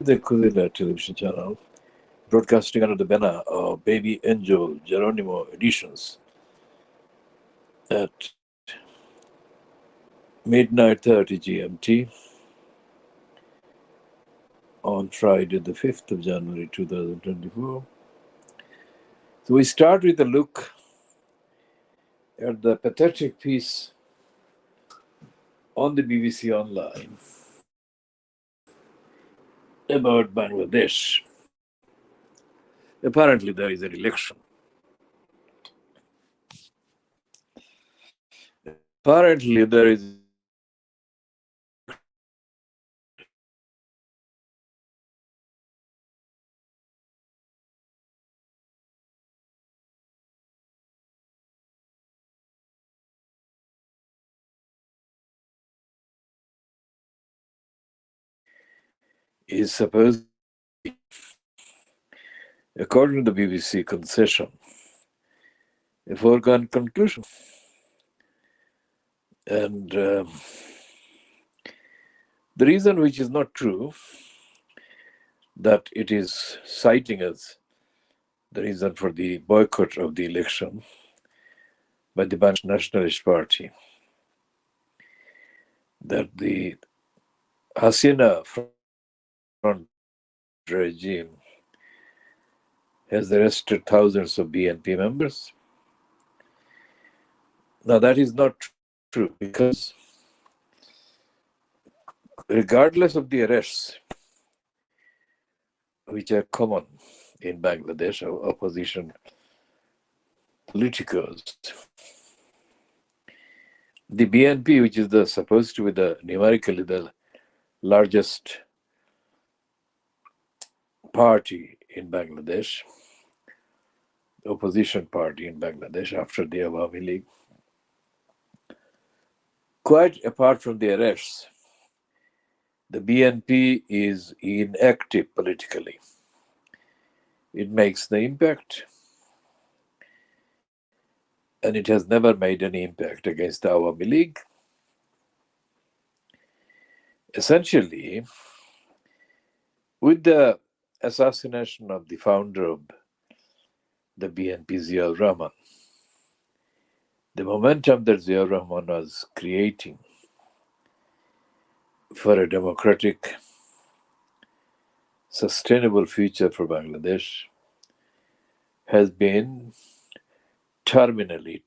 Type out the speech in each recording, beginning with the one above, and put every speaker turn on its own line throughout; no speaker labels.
the Kuzila television channel, broadcasting under the banner of Baby Angel Geronimo Editions at midnight 30 GMT on Friday, the 5th of January 2024. So we start with a look at the pathetic piece on the BBC Online about Bangladesh. Apparently, there is an election. Apparently, there is is supposed, according to the BBC concession, a foregone conclusion. And the reason which is not true, that it is citing as the reason for the boycott of the election by the Bangladesh Nationalist Party, that the Hasina front regime has arrested thousands of BNP members. Now, that is not true, because regardless of the arrests, which are common in Bangladesh, of opposition politicos, the BNP, which is supposed to be numerically the largest party in Bangladesh, opposition party in Bangladesh after the Awami League, quite apart from the arrests, the BNP is inactive politically. It makes the impact, and it has never made any impact against the Awami League. Essentially, with the assassination of the founder of the BNP, Ziaur Rahman, the momentum that Ziaur Rahman was creating for a democratic, sustainable future for Bangladesh has been terminally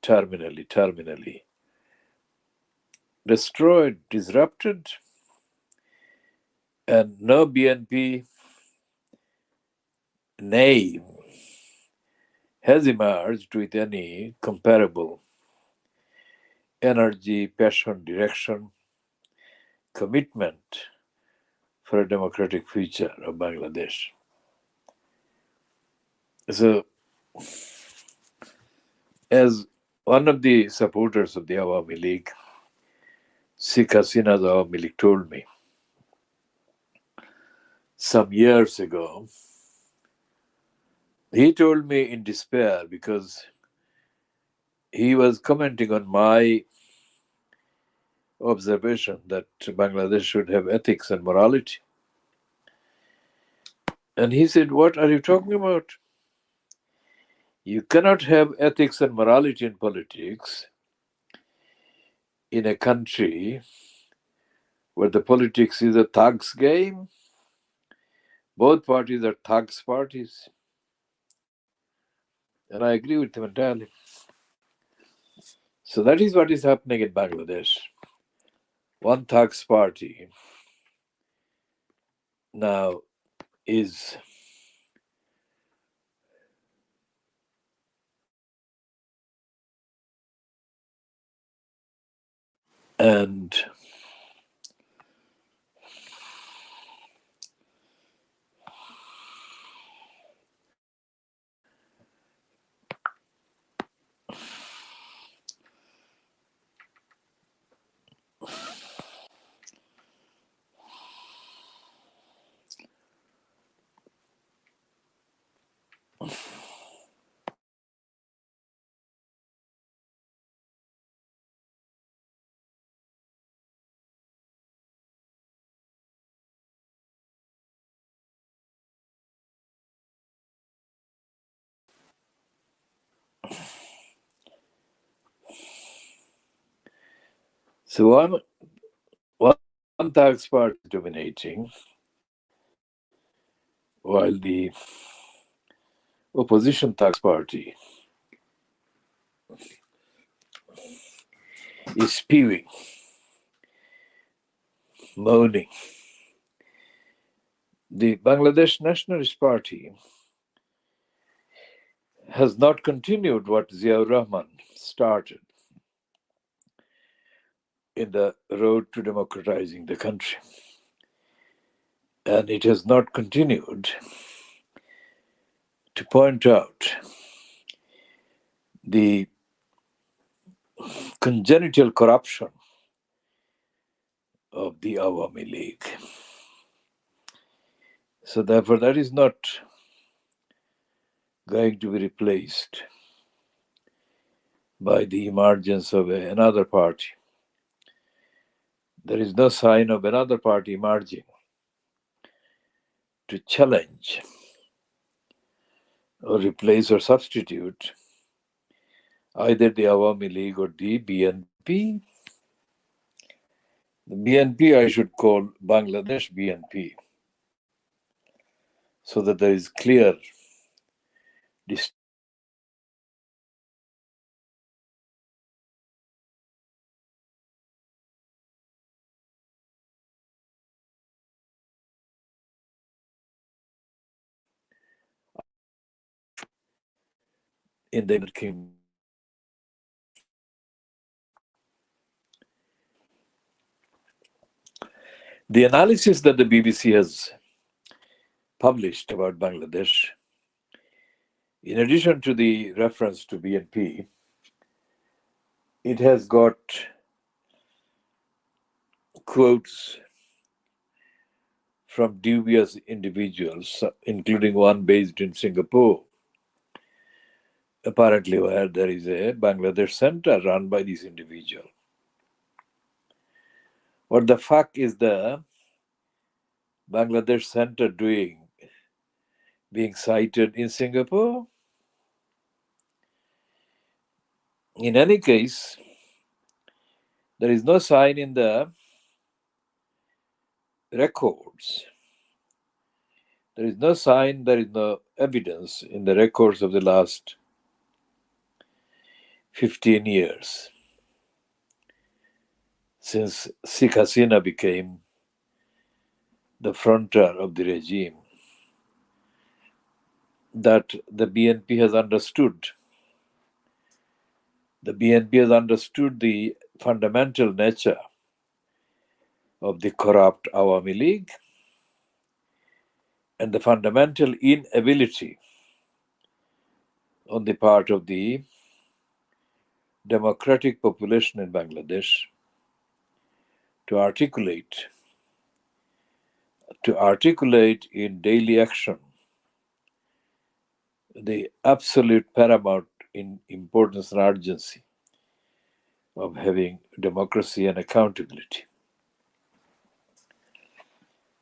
destroyed, disrupted, and no BNP name has emerged with any comparable energy, passion, direction, commitment for a democratic future of Bangladesh. So, as one of the supporters of the Awami League, Sheikh Hasina's Awami League, told me some years ago, he told me in despair because he was commenting on my observation that Bangladesh should have ethics and morality. And he said, "What are you talking about? You cannot have ethics and morality in politics in a country where the politics is a thugs game. Both parties are thugs parties." And I agree with him entirely. So that is what is happening in Bangladesh. One thugs party now is and So one Thags party is dominating, while the opposition Thags party is spewing, moaning. The Bangladesh Nationalist Party has not continued what Ziaur Rahman started in the road to democratizing the country. And it has not continued to point out the congenital corruption of the Awami League. So, therefore, that is not going to be replaced by the emergence of another party. There is no sign of another party emerging to challenge or replace or substitute either the Awami League or the BNP. The BNP I should call Bangladesh BNP, so that there is clear in the United Kingdom. The analysis that the BBC has published about Bangladesh, in addition to the reference to BNP, it has got quotes from dubious individuals, including one based in Singapore, apparently where there is a Bangladesh center run by this individual. What the fuck is the Bangladesh center doing being cited in Singapore? In any case, there is no sign in the records. There is no sign, there is no evidence in the records of the last 15 years since Sheikh Hasina became the frontier of the regime that the BNP has understood. The BNP has understood the fundamental nature of the corrupt Awami League and the fundamental inability on the part of the democratic population in Bangladesh to articulate in daily action the absolute paramount in importance and urgency of having democracy and accountability.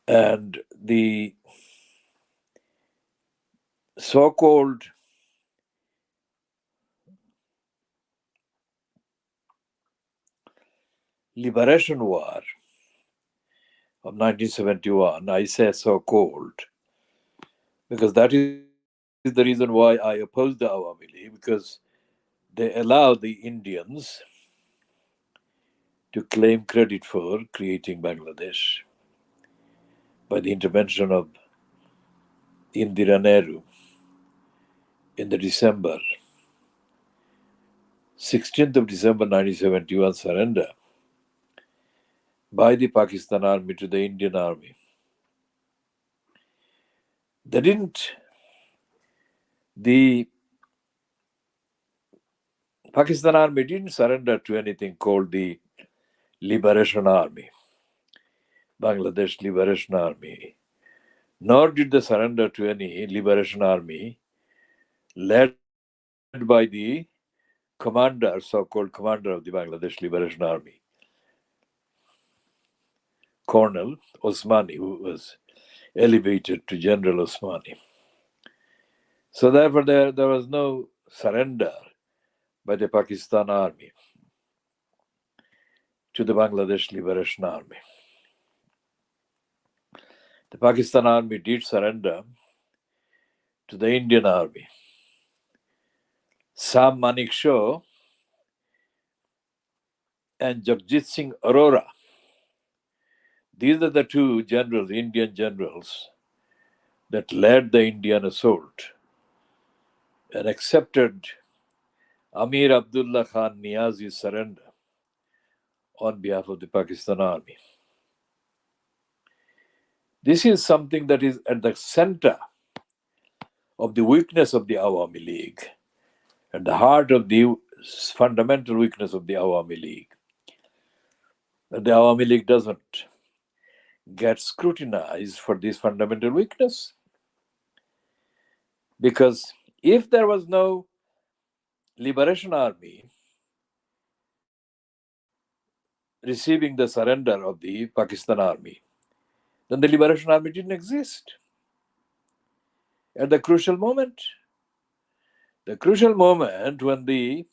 And the so-called liberation war of 1971, I say so-called, because that is the reason why I oppose the Awami League, because they allow the Indians to claim credit for creating Bangladesh by the intervention of Indira Nehru in the 16th of December 1971 surrender by the Pakistan army to the Indian army. The Pakistan army didn't surrender to anything called the Liberation Army, Bangladesh Liberation Army, nor did they surrender to any Liberation Army led by the commander, so-called commander of the Bangladesh Liberation Army, Colonel Osmani, who was elevated to General Osmani. So therefore there was no surrender by the Pakistan army to the Bangladesh Liberation Army. The Pakistan Army did surrender to the Indian Army. Sam Manekshaw and Jagjit Singh Arora, these are the two generals, Indian generals, that led the Indian assault and accepted Amir Abdullah Khan Niazi's surrender on behalf of the Pakistan Army. This is something that is at the center of the weakness of the Awami League, at the heart of the fundamental weakness of the Awami League. That the Awami League doesn't get scrutinized for this fundamental weakness. Because if there was no Liberation Army receiving the surrender of the Pakistan Army, then the Liberation Army didn't exist. At the crucial moment when the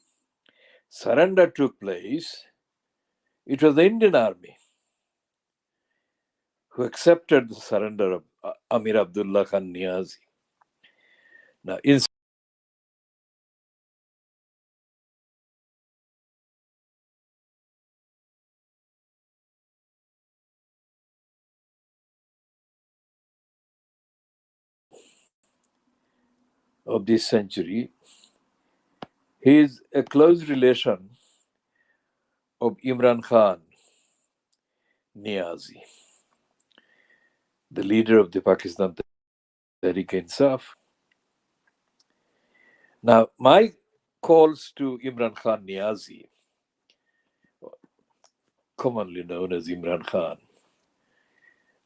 surrender took place, it was the Indian Army who accepted the surrender of Amir Abdullah Khan Niazi. Now, of this century, he is a close relation of Imran Khan Niazi, the leader of the Pakistan Tehreek-e-Insaf. Now, my calls to Imran Khan Niazi, commonly known as Imran Khan,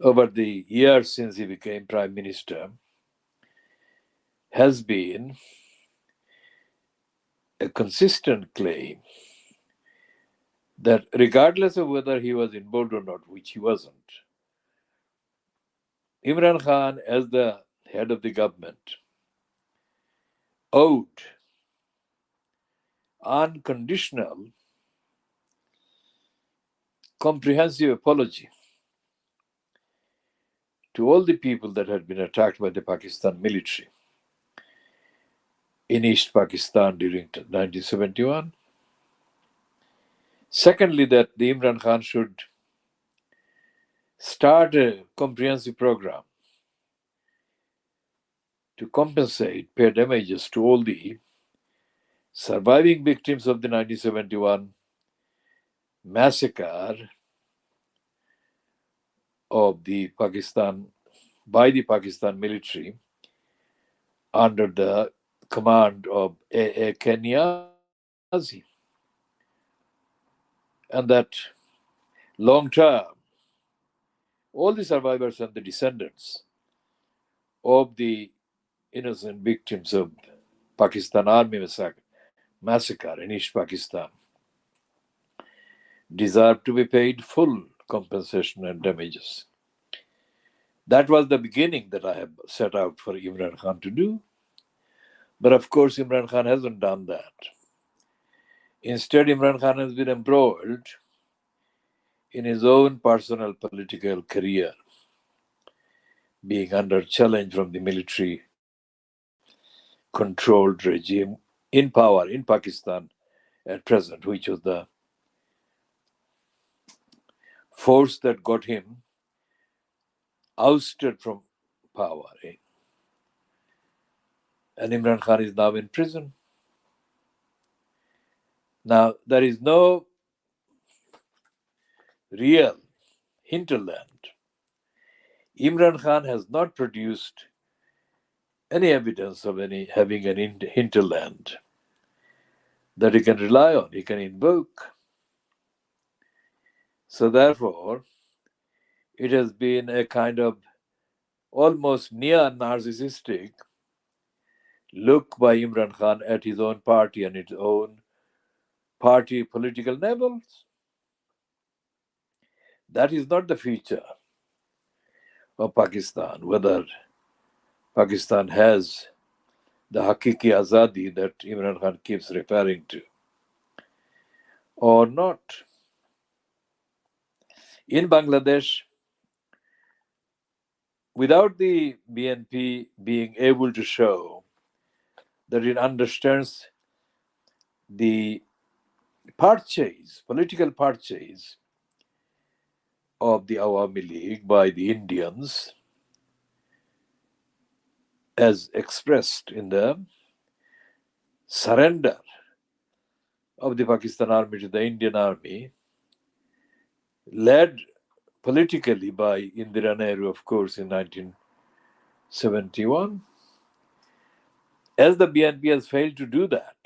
over the years since he became Prime Minister, has been a consistent claim that regardless of whether he was involved or not, which he wasn't, Imran Khan, as the head of the government, owed unconditional, comprehensive apology to all the people that had been attacked by the Pakistan military in East Pakistan during 1971. Secondly, that the Imran Khan should start a comprehensive program to compensate, pay damages to all the surviving victims of the 1971 massacre of the Pakistan by the Pakistan military under the command of A.A. Kenyazi. And that long term, all the survivors and the descendants of the innocent victims of Pakistan Army massacre in East Pakistan deserve to be paid full compensation and damages. That was the beginning that I have set out for Imran Khan to do. But of course, Imran Khan hasn't done that. Instead, Imran Khan has been embroiled in his own personal political career, being under challenge from the military controlled regime in power in Pakistan at present, which was the force that got him ousted from power. And Imran Khan is now in prison. Now, there is no real hinterland. Imran Khan has not produced any evidence of having an hinterland that he can rely on, he can invoke. So therefore, it has been a kind of almost near narcissistic look by Imran Khan at his own party and its own party political levels. That is not the future of Pakistan, whether Pakistan has the Hakiki Azadi that Imran Khan keeps referring to or not. In Bangladesh, without the BNP being able to show that it understands the purchase, political purchase of the Awami League by the Indians, as expressed in the surrender of the Pakistan army to the Indian army, led politically by Indira Nehru, of course, in 1971. As the BNP has failed to do that,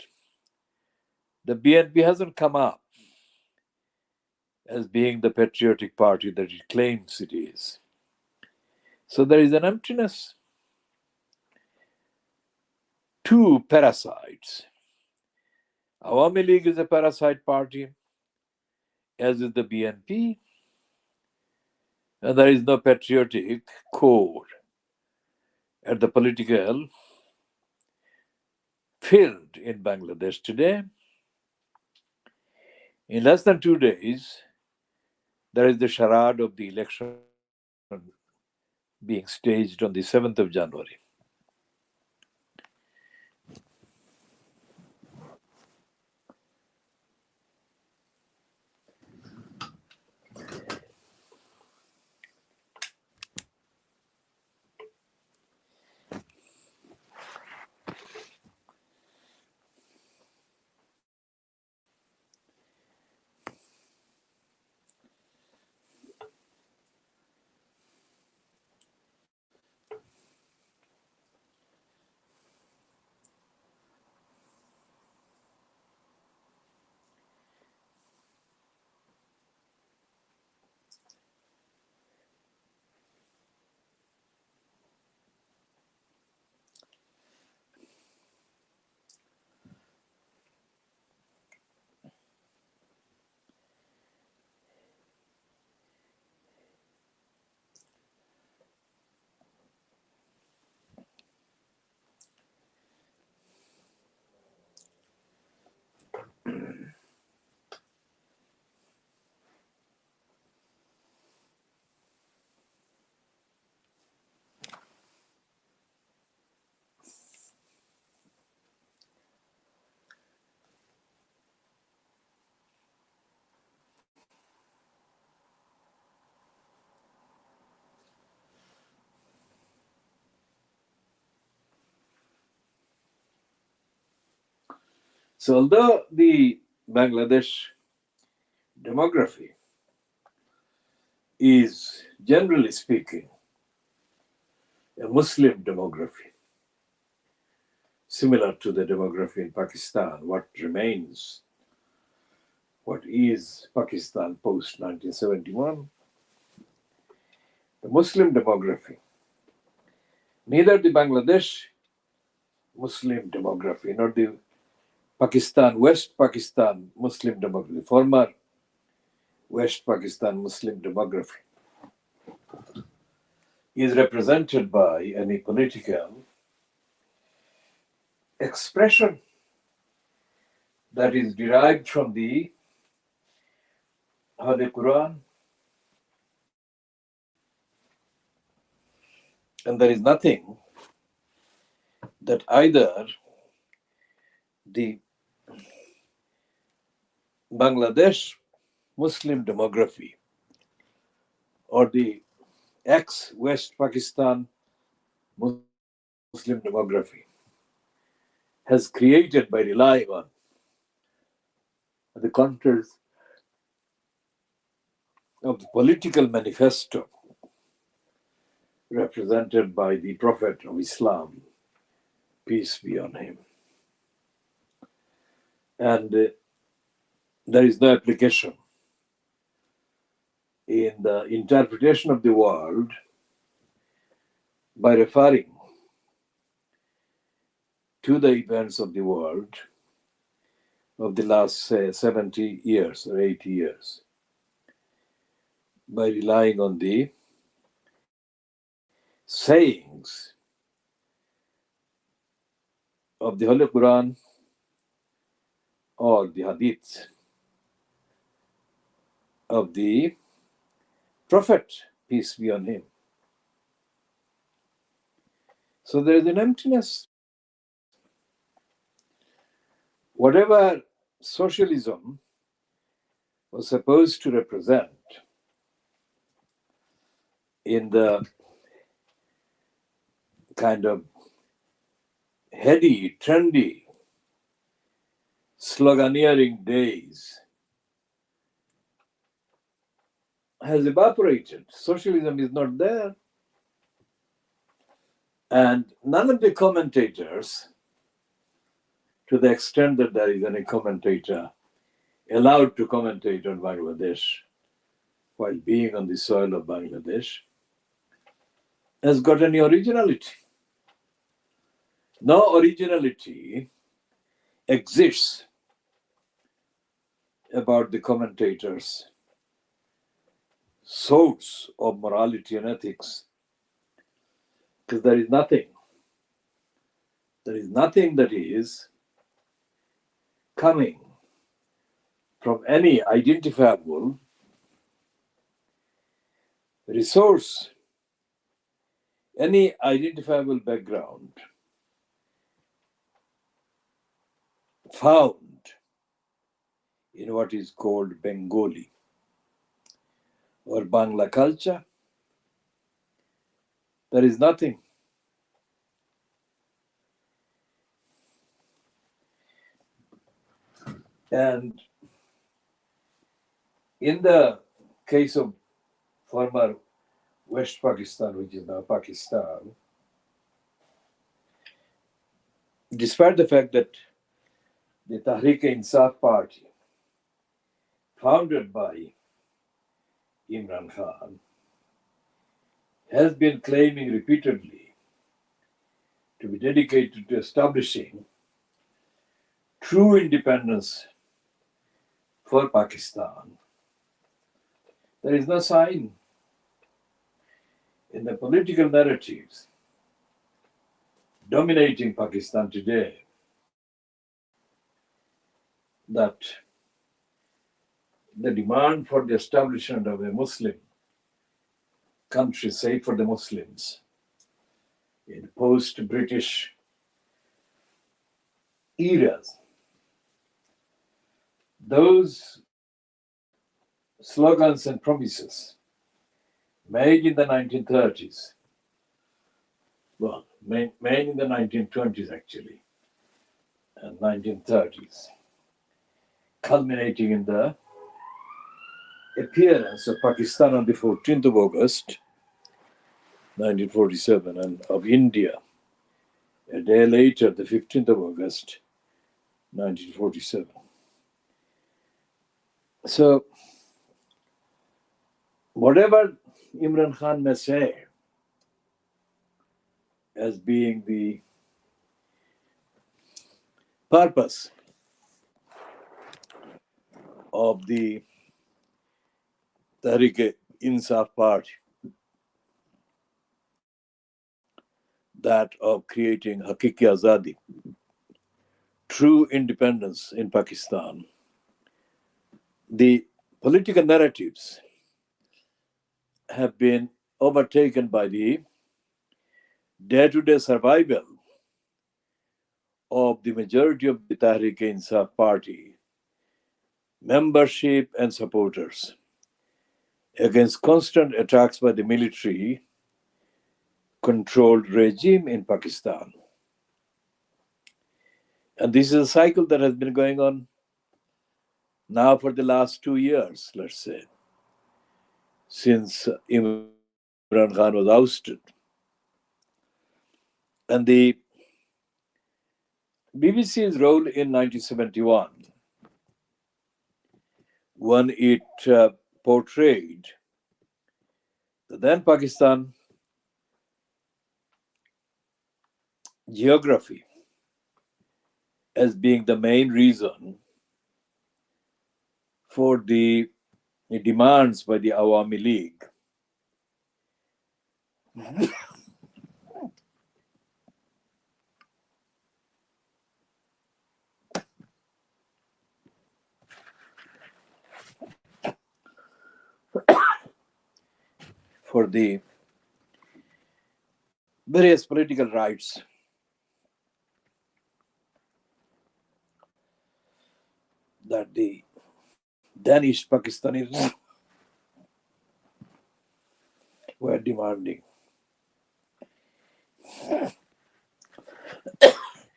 the BNP hasn't come up as being the patriotic party that it claims it is. So there is an emptiness. Two parasites. Awami League is a parasite party, as is the BNP, and there is no patriotic core at the political field in Bangladesh today. In less than 2 days, there is the charade of the election being staged on the 7th of January. So, although the Bangladesh demography is, generally speaking, a Muslim demography, similar to the demography in Pakistan, what is Pakistan post 1971, the Muslim demography, neither the Bangladesh Muslim demography nor the West Pakistan Muslim demography, former West Pakistan Muslim demography, is represented by any political expression that is derived from the Holy Quran. And there is nothing that either the Bangladesh Muslim demography or the ex-West Pakistan Muslim demography has created by relying on the contents of the political manifesto represented by the Prophet of Islam, peace be on him. And there is no application in the interpretation of the world by referring to the events of the world of the last, say, 70 years or 80 years, by relying on the sayings of the Holy Quran or the Hadith of the Prophet, peace be on him. So there is an emptiness. Whatever socialism was supposed to represent in the kind of heady, trendy, sloganeering days has evaporated. Socialism is not there. And none of the commentators, to the extent that there is any commentator allowed to commentate on Bangladesh while being on the soil of Bangladesh, has got any originality. No originality exists about the commentators' source of morality and ethics, because there is nothing. There is nothing that is coming from any identifiable resource, any identifiable background found in what is called Bengali or Bangla culture. There is nothing. And in the case of former West Pakistan, which is now Pakistan, despite the fact that the Tehreek-e-Insaf party, founded by Imran Khan, has been claiming repeatedly to be dedicated to establishing true independence for Pakistan, there is no sign in the political narratives dominating Pakistan today that the demand for the establishment of a Muslim country, safe for the Muslims, in post-British eras, those slogans and promises made in the 1930s, well, made in the 1920s actually, and 1930s, culminating in the appearance of Pakistan on the 14th of August, 1947, and of India a day later, the 15th of August, 1947. So, whatever Imran Khan may say as being the purpose of the Tehreek-e-Insaf party, that of creating Hakiki Azadi, true independence in Pakistan, the political narratives have been overtaken by the day-to-day survival of the majority of the Tehreek-e-Insaf party membership and supporters against constant attacks by the military controlled regime in Pakistan. And this is a cycle that has been going on now for the last 2 years, let's say, since Imran Khan was ousted. And the BBC's role in 1971, when it portrayed the then Pakistan geography as being the main reason for the demands by the Awami League. for the various political rights that the Danish Pakistanis were demanding,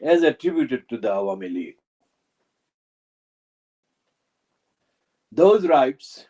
as attributed to the Awami League. Those rights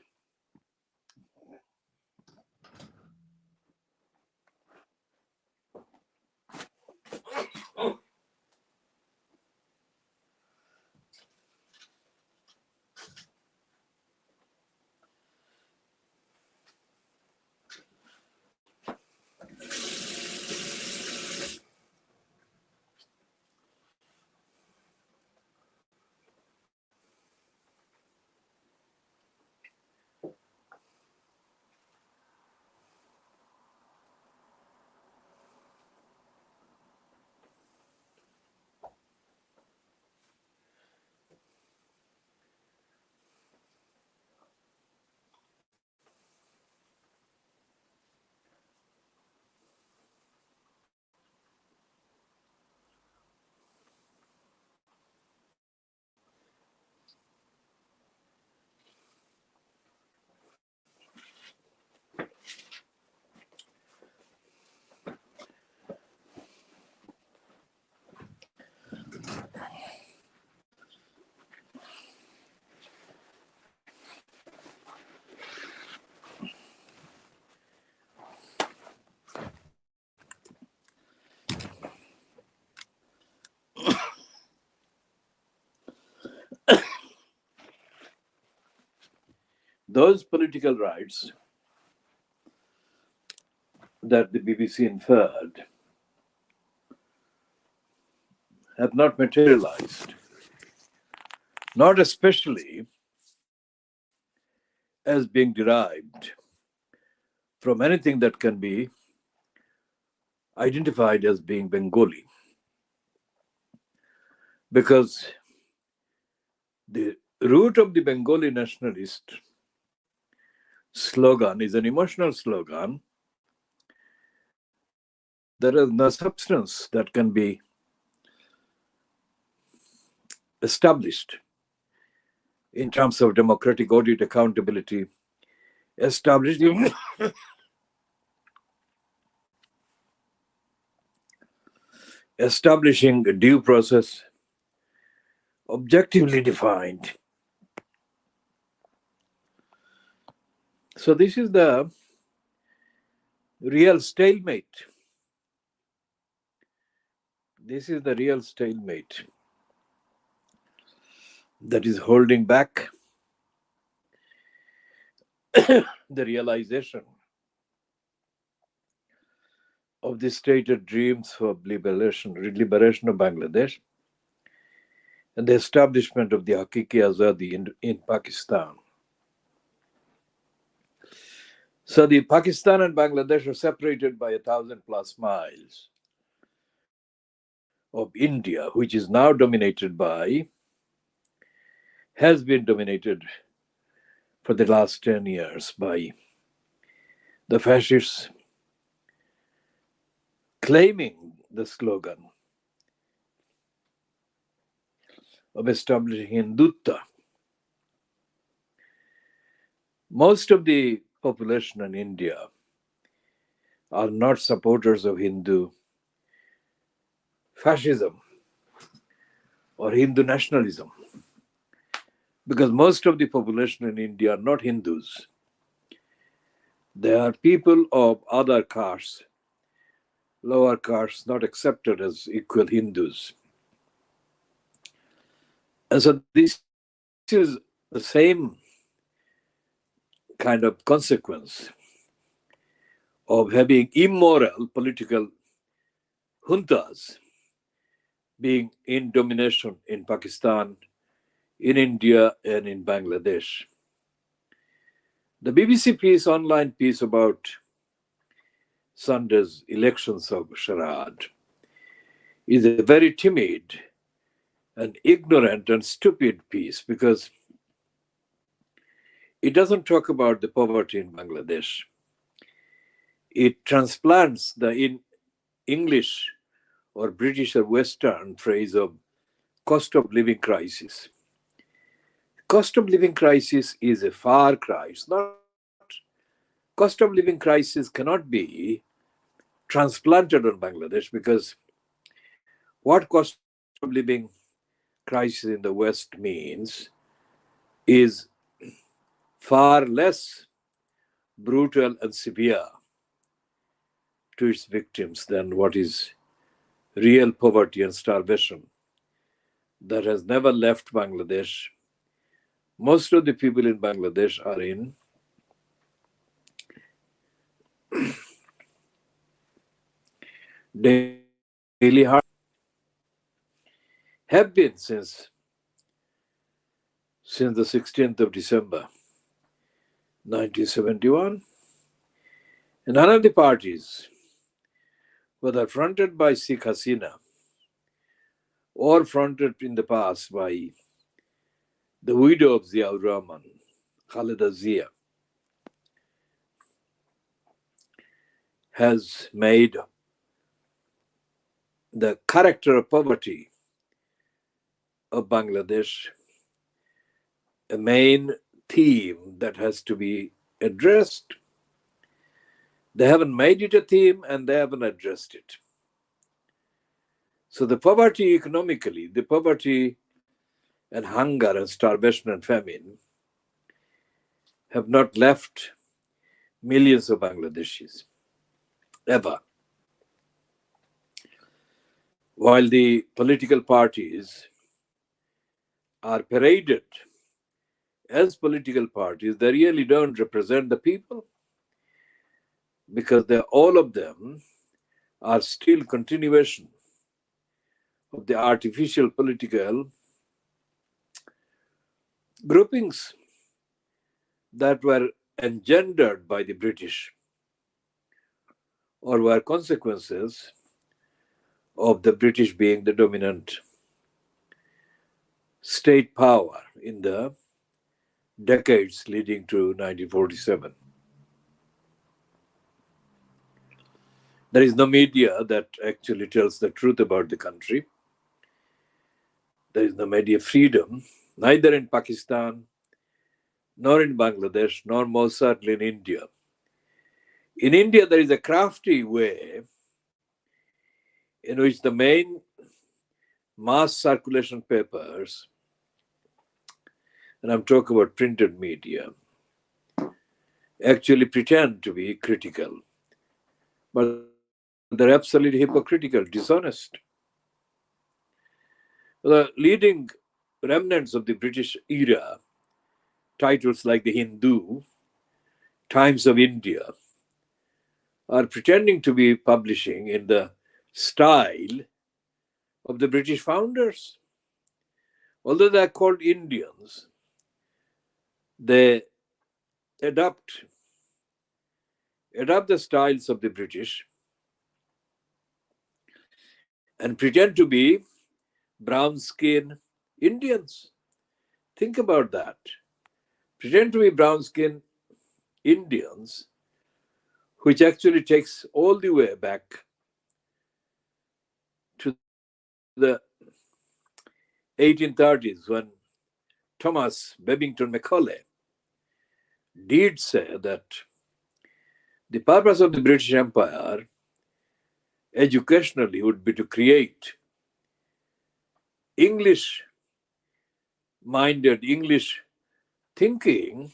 those political rights that the BBC inferred have not materialized, not especially as being derived from anything that can be identified as being Bengali. Because the root of the Bengali nationalist slogan is an emotional slogan. There is no substance that can be established in terms of democratic audit, accountability, establishing establishing a due process, objectively defined. So this is the real stalemate. This is the real stalemate that is holding back the realization of the stated dreams for liberation of Bangladesh and the establishment of the Hakiki Azadi in Pakistan. So the Pakistan and Bangladesh are separated by 1,000+ miles of India, which is now has been dominated for the last 10 years by the fascists, claiming the slogan of establishing Hindutva. Most of the population in India are not supporters of Hindu fascism or Hindu nationalism, because most of the population in India are not Hindus. They are people of other castes, lower castes, not accepted as equal Hindus. And so this is the same kind of consequence of having immoral political juntas being in domination in Pakistan, in India, and in Bangladesh. The BBC online piece about Sunday's elections of Sharad is a very timid and ignorant and stupid piece, because it doesn't talk about the poverty in Bangladesh. It transplants the English or British or Western phrase of cost of living crisis. Cost of living crisis is a far cry. It's not cost of living crisis cannot be transplanted on Bangladesh, because what cost of living crisis in the West means is far less brutal and severe to its victims than what is real poverty and starvation that has never left Bangladesh. Most of the people in Bangladesh are in daily hardship, have been since the 16th of December 1971. And none of the parties, whether fronted by Sheikh Hasina or fronted in the past by the widow of Ziaur Rahman, Khaleda Zia, has made the character of poverty of Bangladesh a main theme that has to be addressed. They haven't made it a theme and they haven't addressed it. So the poverty economically, the poverty and hunger and starvation and famine have not left millions of Bangladeshis, ever. While the political parties are paraded as political parties, they really don't represent the people, because all of them are still continuation of the artificial political groupings that were engendered by the British, or were consequences of the British being the dominant state power in the decades leading to 1947. There is no media that actually tells the truth about the country. There is no media freedom, neither in Pakistan, nor in Bangladesh, nor most certainly in India. In India, there is a crafty way in which the main mass circulation papers, and I'm talking about printed media, actually pretend to be critical, but they're absolutely hypocritical, dishonest. The leading remnants of the British era, titles like The Hindu, Times of India, are pretending to be publishing in the style of the British founders. Although they are called Indians, they adopt the styles of the British and pretend to be brown skin Indians. Think about that. Pretend to be brown skin Indians, which actually takes all the way back to the 1830s, when Thomas Babington Macaulay did say that the purpose of the British Empire educationally would be to create English minded, English thinking,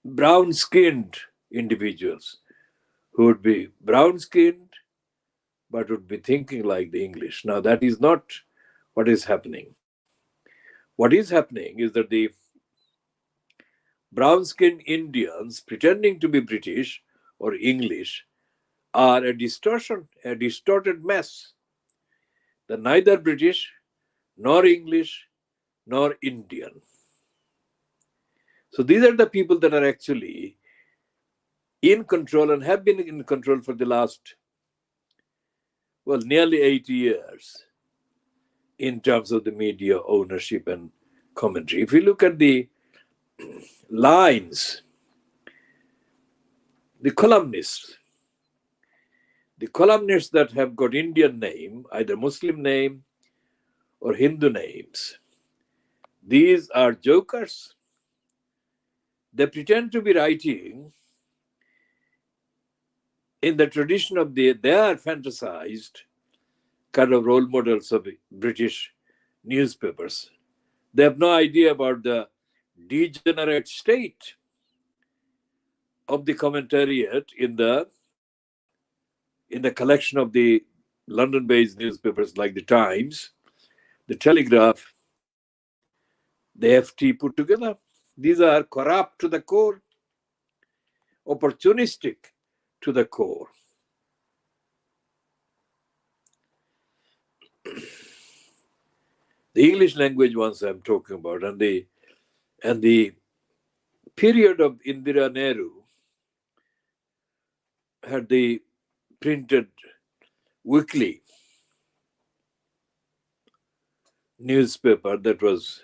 brown skinned individuals who would be brown skinned but would be thinking like the English. Now, that is not what is happening. What is happening is that the brown skinned Indians pretending to be British or English are a distortion, a distorted mess. They're neither British, nor English, nor Indian. So these are the people that are actually in control and have been in control for the last, well, nearly 80 years in terms of the media ownership and commentary. If you look at the lines the columnists. The columnists that have got Indian name, either Muslim name or Hindu names, these are jokers. They pretend to be writing in the tradition of they are fantasized kind of role models of British newspapers. They have no idea about the degenerate state of the commentariat in the collection of the London-based newspapers like the Times, the Telegraph, the FT put together. These are corrupt to the core, opportunistic to the core. The English language ones I'm talking about, and the period of Indira Nehru had the printed weekly newspaper that was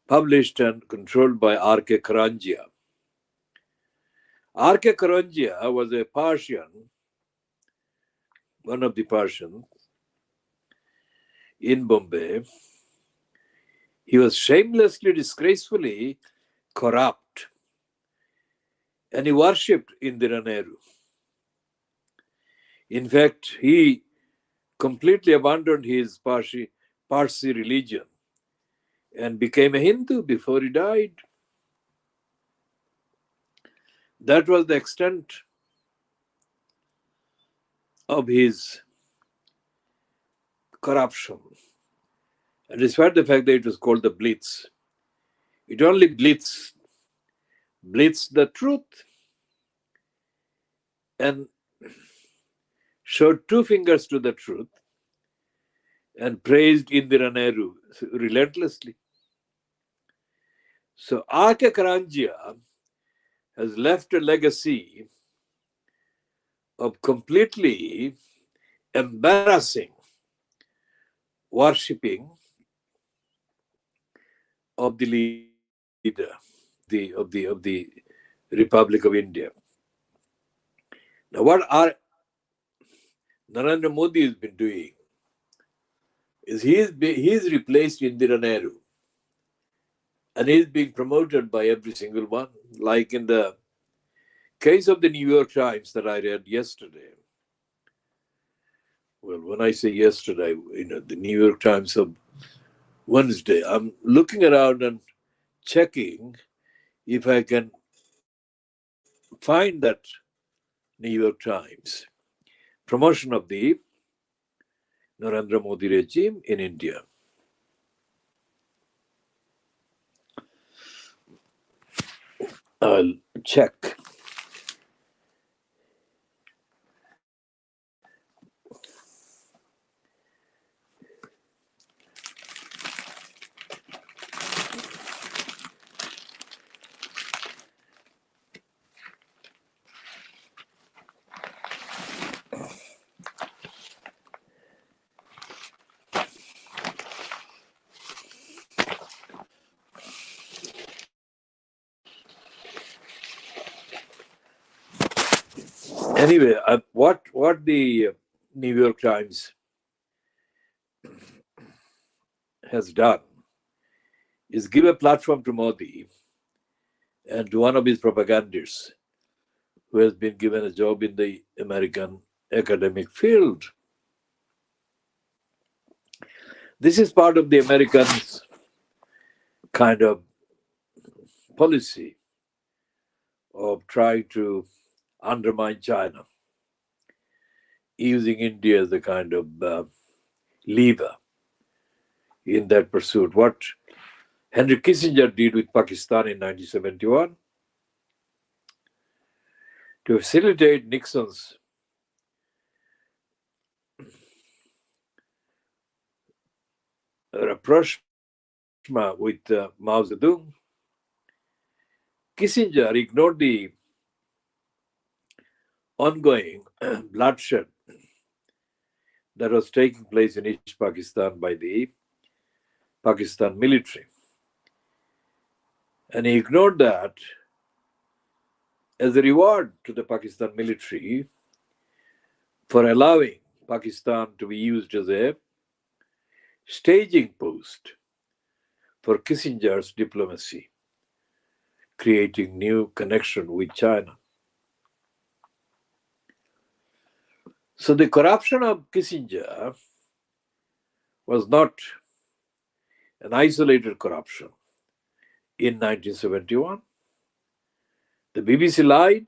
published and controlled by R.K. Karanjia. R.K. Karanjia was a Persian, one of the Persians in Bombay. He was shamelessly, disgracefully corrupt, and he worshipped Indira Nehru. In fact, he completely abandoned his Parsi religion and became a Hindu before he died. That was the extent of his corruption. And despite the fact that it was called the Blitz, it only blitzed the truth and showed two fingers to the truth and praised Indira Nehru relentlessly. So R.K. Karanjia has left a legacy of completely embarrassing worshipping of the leader of the Republic of India. Now, what Narendra Modi has been doing is he's replaced Indira Nehru, and he's being promoted by every single one. Like in the case of the New York Times that I read yesterday. Well, when I say yesterday, the New York Times of Wednesday, I'm looking around and checking if I can find that New York Times promotion of the Narendra Modi regime in India. I'll check. Anyway, what the New York Times has done is give a platform to Modi and to one of his propagandists who has been given a job in the American academic field. This is part of the Americans' kind of policy of trying to undermine China, using India as a kind of lever in that pursuit. What Henry Kissinger did with Pakistan in 1971 to facilitate Nixon's rapprochement with Mao Zedong, Kissinger ignored the ongoing bloodshed that was taking place in East Pakistan by the Pakistan military. And he ignored that as a reward to the Pakistan military for allowing Pakistan to be used as a staging post for Kissinger's diplomacy, creating new connection with China. So the corruption of Kissinger was not an isolated corruption. In 1971, the BBC lied,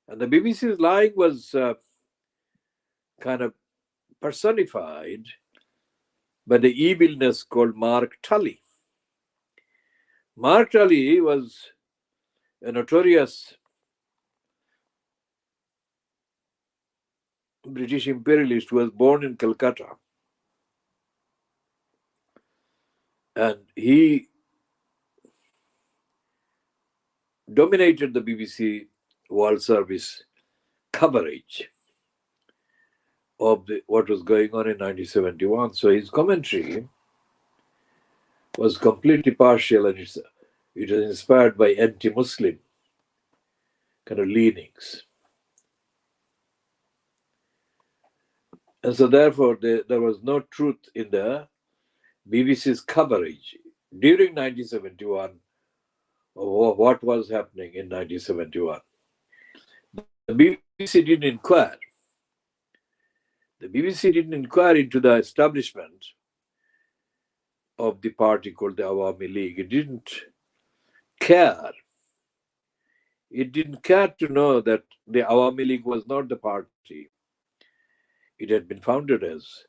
and the BBC's lying was kind of personified by the evilness called Mark Tully. Mark Tully was a notorious British imperialist who was born in Calcutta. And he dominated the BBC World Service coverage of what was going on in 1971. So his commentary was completely partial, and it was inspired by anti-Muslim kind of leanings. And so therefore there was no truth in the BBC's coverage during 1971 of what was happening in 1971. The BBC didn't inquire. The BBC didn't inquire into the establishment of the party called the Awami League. It didn't care. It didn't care to know that the Awami League was not the party it had been founded as,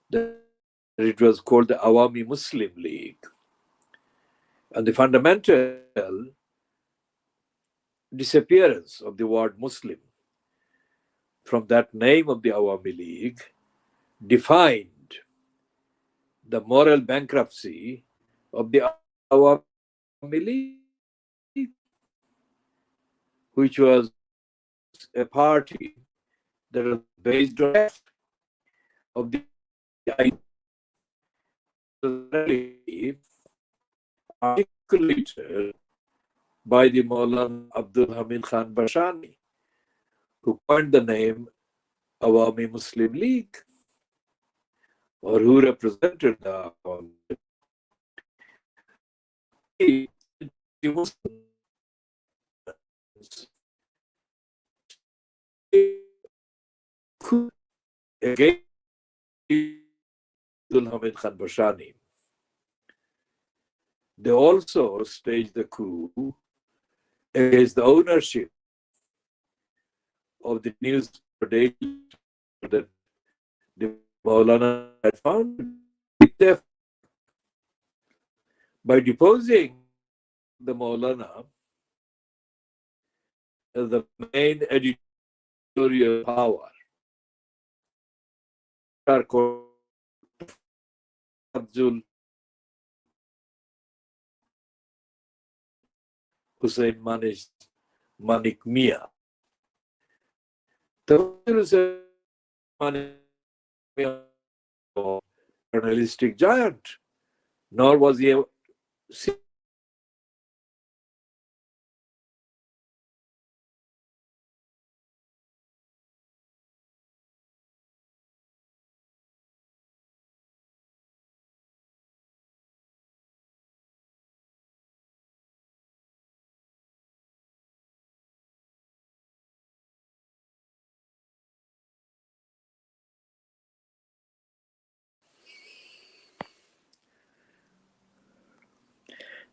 that it was called the Awami Muslim League. And the fundamental disappearance of the word Muslim from that name of the Awami League defined the moral bankruptcy of the Awami League, which was a party that was based on of the articulated by the Maulana Abdul Hamid Khan Bashani, who coined the name Awami Muslim League, or who represented the Muslims against Abdul Hamid Khan Bashani. They also staged the coup against the ownership of the newspaper daily that the Maulana had founded. By deposing the Maulana as the main editorial power, Abdul Hussain Manik Mia. The journalistic giant, nor was he a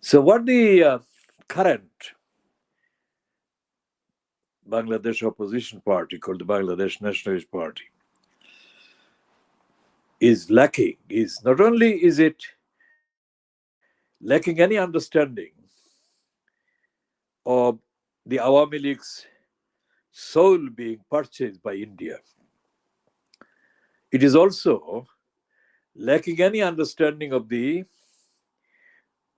So what the current Bangladesh opposition party called the Bangladesh Nationalist Party is lacking is not only is it lacking any understanding of the Awami League's soul being purchased by India, it is also lacking any understanding of the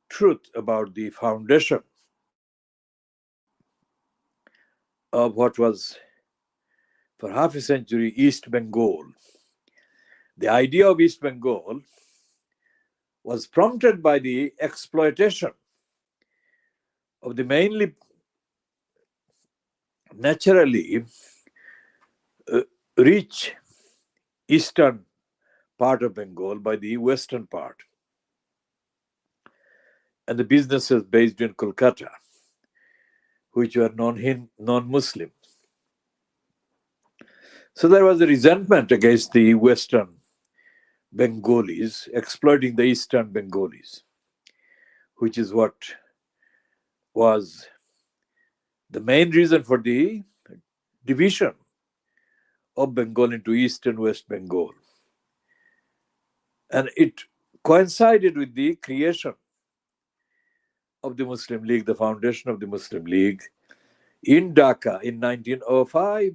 truth about the foundation of what was for half a century East Bengal. The idea of East Bengal was prompted by the exploitation of the mainly naturally reach eastern part of Bengal by the western part. And the businesses based in Kolkata, which were non-Muslim. So there was a resentment against the western Bengalis exploiting the eastern Bengalis, which is what was the main reason for the division of Bengal into East and West Bengal. And it coincided with the creation of the Muslim League, the foundation of the Muslim League in Dhaka in 1905.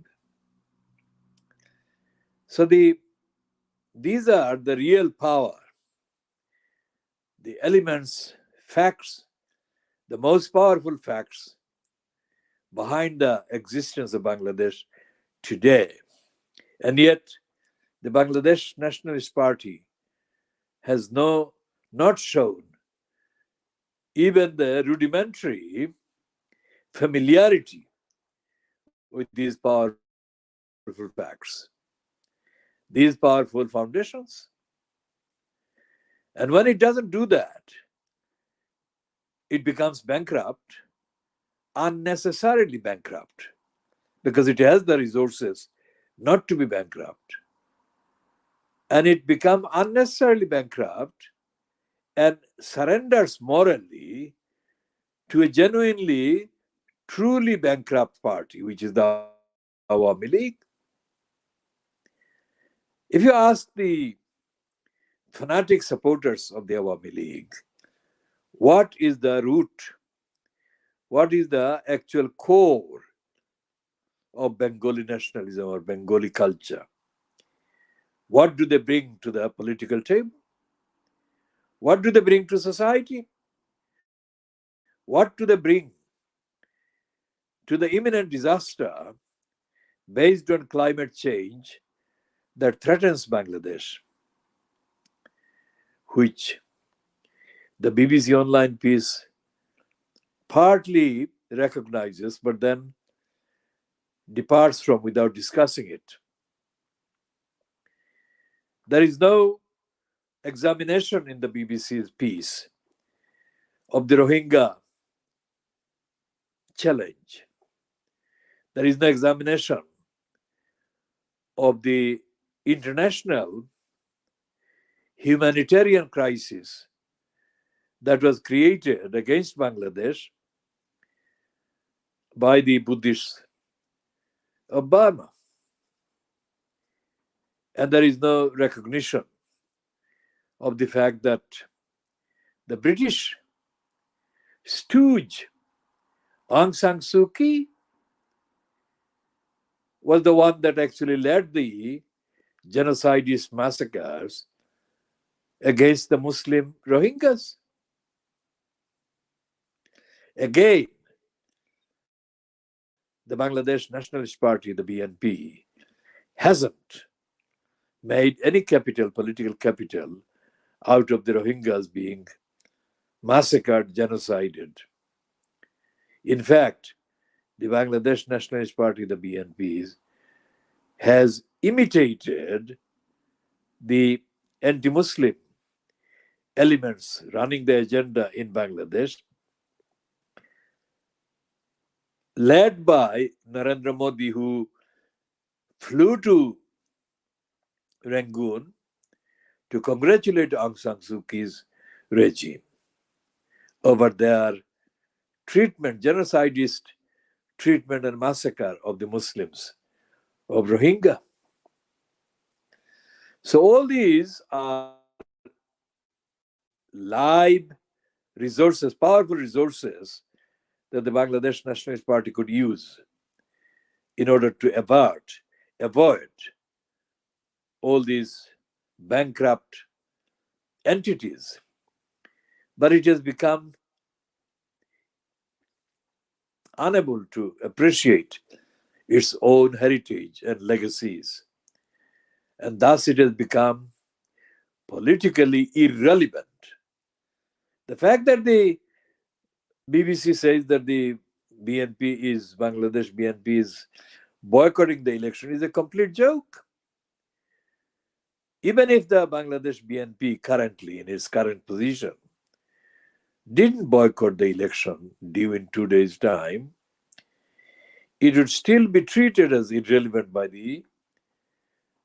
So these are the real power, the elements, facts, the most powerful facts behind the existence of Bangladesh today. And yet, the Bangladesh Nationalist Party has not shown even the rudimentary familiarity with these powerful facts, these powerful foundations. And when it doesn't do that, it becomes bankrupt, unnecessarily bankrupt, because it has the resources not to be bankrupt. And it becomes unnecessarily bankrupt and surrenders morally to a genuinely, truly bankrupt party, which is the Awami League. If you ask the fanatic supporters of the Awami League, what is the root, what is the actual core of Bengali nationalism or Bengali culture? What do they bring to the political table? What do they bring to society? What do they bring to the imminent disaster based on climate change that threatens Bangladesh, which the BBC online piece partly recognizes but then departs from without discussing it? There is no examination in the BBC's piece of the Rohingya challenge. There is no examination of the international humanitarian crisis that was created against Bangladesh by the Buddhists of Burma. And there is no recognition of the fact that the British stooge Aung San Suu Kyi was the one that actually led the genocidist massacres against the Muslim Rohingyas. Again, the Bangladesh Nationalist Party, the BNP, hasn't made any political capital, out of the Rohingyas being massacred, genocided. In fact, the Bangladesh Nationalist Party, the BNP, has imitated the anti-Muslim elements running the agenda in Bangladesh, led by Narendra Modi, who flew to Rangoon to congratulate Aung San Suu Kyi's regime over their treatment, genocidist treatment and massacre of the Muslims of Rohingya. So all these are live resources, powerful resources that the Bangladesh Nationalist Party could use in order to avoid all these bankrupt entities. But it has become unable to appreciate its own heritage and legacies. And thus it has become politically irrelevant. The fact that the BBC says that the Bangladesh BNP is boycotting the election is a complete joke. Even if the Bangladesh BNP currently, in its current position, didn't boycott the election due in 2 days' time, it would still be treated as irrelevant by the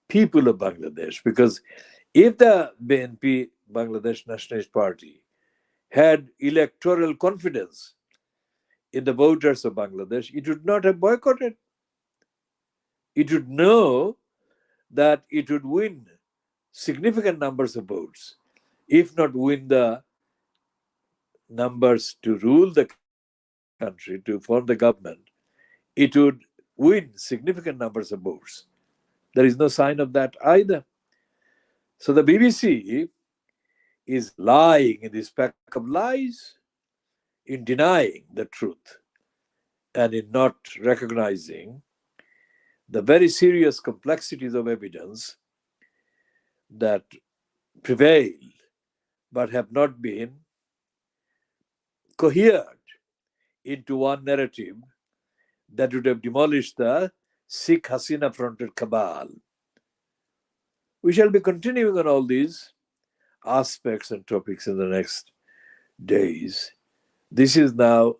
people of Bangladesh. Because if the BNP, Bangladesh Nationalist Party, had electoral confidence in the voters of Bangladesh, it would not have boycotted. It would know that it would win significant numbers of votes, if not win the numbers to rule the country, to form the government, it would win significant numbers of votes. There is no sign of that either. So the BBC is lying in this pack of lies, in denying the truth, and in not recognizing the very serious complexities of evidence that prevail but have not been cohered into one narrative that would have demolished the Sikh Hasina fronted cabal. We shall be continuing on all these aspects and topics in the next days. This is now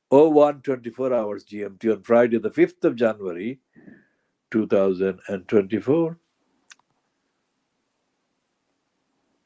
0124 hours GMT on Friday, the 5th of January, 2024.